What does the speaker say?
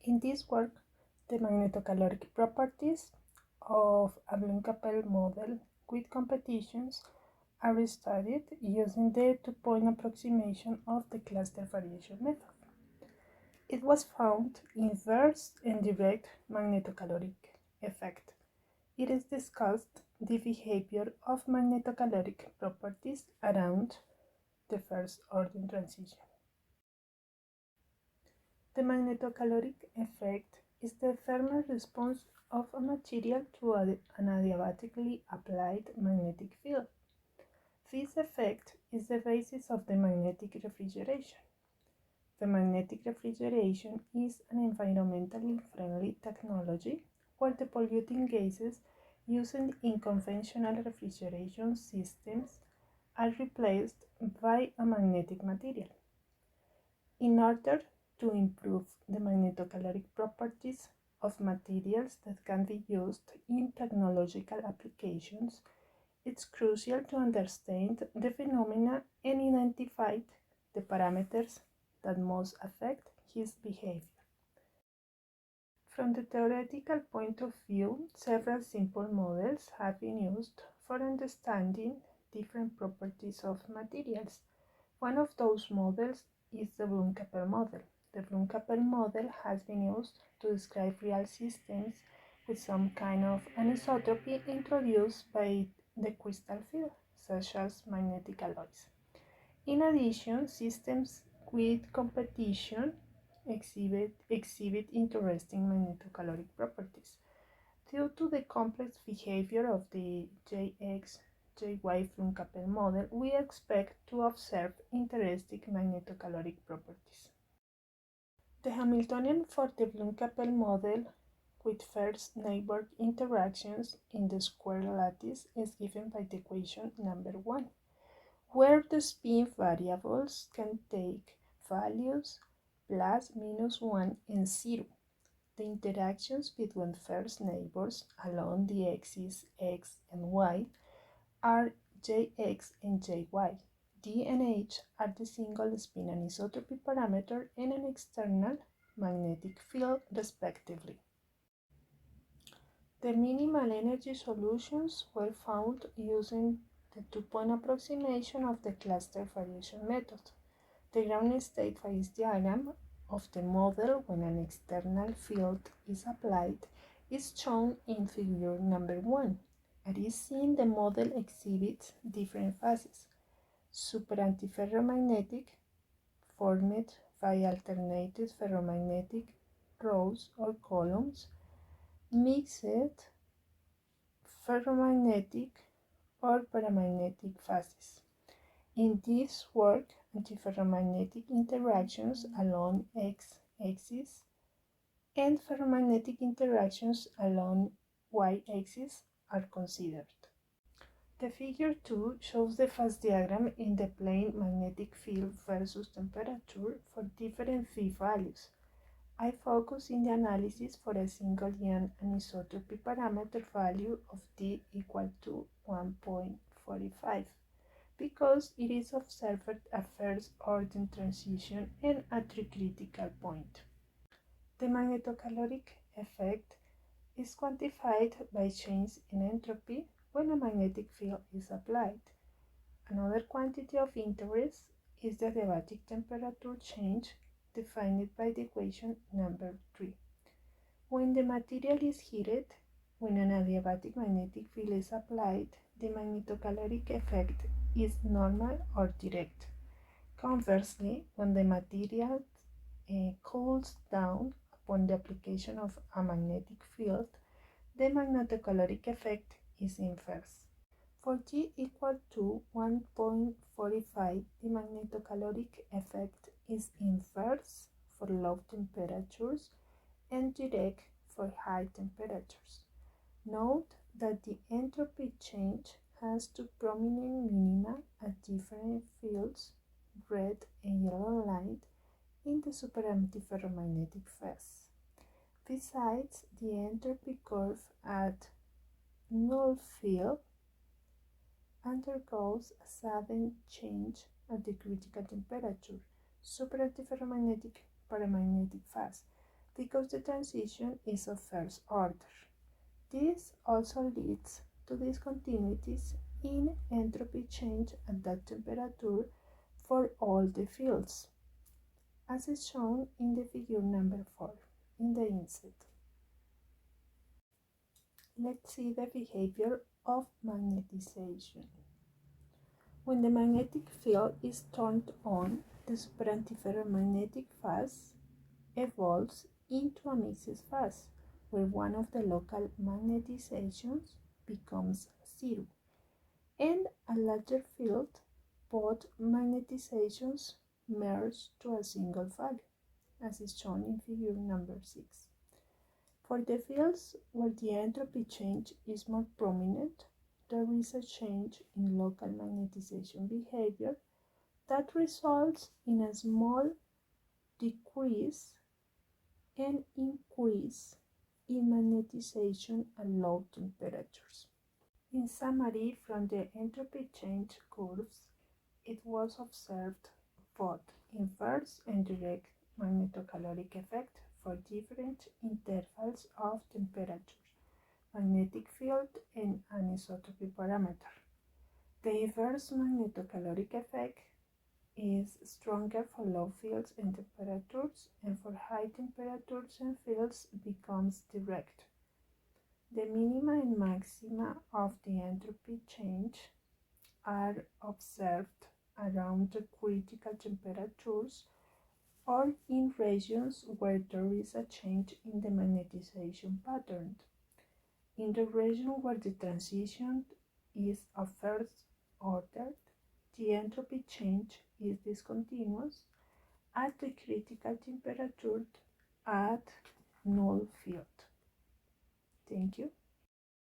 In this work, the magnetocaloric properties of a Bloom-Capell model with competitions are studied using the two-point approximation of the cluster variation method. It was found inverse and direct magnetocaloric effect. It is discussed the behavior of magnetocaloric properties around the first order transition. The magnetocaloric effect is the thermal response of a material to an adiabatically applied magnetic field. This effect is the basis of the magnetic refrigeration. The magnetic refrigeration is an environmentally friendly technology where the polluting gases used in conventional refrigeration systems are replaced by a magnetic material. In order to improve the magnetocaloric properties of materials that can be used in technological applications, it's crucial to understand the phenomena and identify the parameters that most affect his behavior. From the theoretical point of view, several simple models have been used for understanding different properties of materials. One of those models is the Bloom-Capell model. The Bloom-Capell model has been used to describe real systems with some kind of anisotropy introduced by the crystal field, such as magnetic alloys. In addition, systems with competition exhibit interesting magnetocaloric properties. Due to the complex behavior of the JX-JY Bloom-Capell model, we expect to observe interesting magnetocaloric properties. The Hamiltonian for the Bloom-Capell model with first neighbor interactions in the square lattice is given by the equation number 1, where the spin variables can take values plus, minus 1, and 0. The interactions between first neighbors along the axes x and y are Jx and Jy. D and H are the single spin anisotropy parameter and an external magnetic field, respectively. The minimal energy solutions were found using the two-point approximation of the cluster variation method. The ground state phase diagram of the model when an external field is applied is shown in figure number 1. As is seen, the model exhibits different phases. Super-antiferromagnetic, formed by alternated ferromagnetic rows or columns, mixed ferromagnetic or paramagnetic phases. In this work, antiferromagnetic interactions along x-axis and ferromagnetic interactions along y-axis are considered. The figure 2 shows the phase diagram in the plane magnetic field versus temperature for different phi values. I focus in the analysis for a single Young anisotropy parameter value of d equal to 1.45 because it is observed at first order transition and at a critical point. The magnetocaloric effect is quantified by change in entropy when a magnetic field is applied. Another quantity of interest is the adiabatic temperature change defined by the equation number 3. When the material is heated, when an adiabatic magnetic field is applied, the magnetocaloric effect is normal or direct. Conversely, when the material cools down upon the application of a magnetic field, the magnetocaloric effect is inverse. For G equal to 1.45, the magnetocaloric effect is inverse for low temperatures and direct for high temperatures. Note that the entropy change has two prominent minima at different fields, red and yellow light, in the super-antiferromagnetic phase. Besides, the entropy curve at null field undergoes a sudden change at the critical temperature, super-antiferromagnetic paramagnetic phase. because the transition is of first order. This also leads to discontinuities in entropy change at that temperature for all the fields, as is shown in the figure number 4 in the inset. Let's see the behavior of magnetization. When the magnetic field is turned on, the superantiferromagnetic phase evolves into a mixed phase, where one of the local magnetizations becomes zero, and a larger field, both magnetizations merge to a single value, as is shown in figure number 6. For the fields where the entropy change is more prominent, there is a change in local magnetization behavior that results in a small decrease and increase in magnetization at low temperatures. In summary, from the entropy change curves, it was observed both inverse and direct magnetocaloric effect for different intervals of temperature, magnetic field, and anisotropy parameter. The inverse magnetocaloric effect is stronger for low fields and temperatures, and for high temperatures and fields becomes direct. The minima and maxima of the entropy change are observed around the critical temperatures or in regions where there is a change in the magnetization pattern. In the region where the transition is of first order, the entropy change is discontinuous at the critical temperature at null field. Thank you.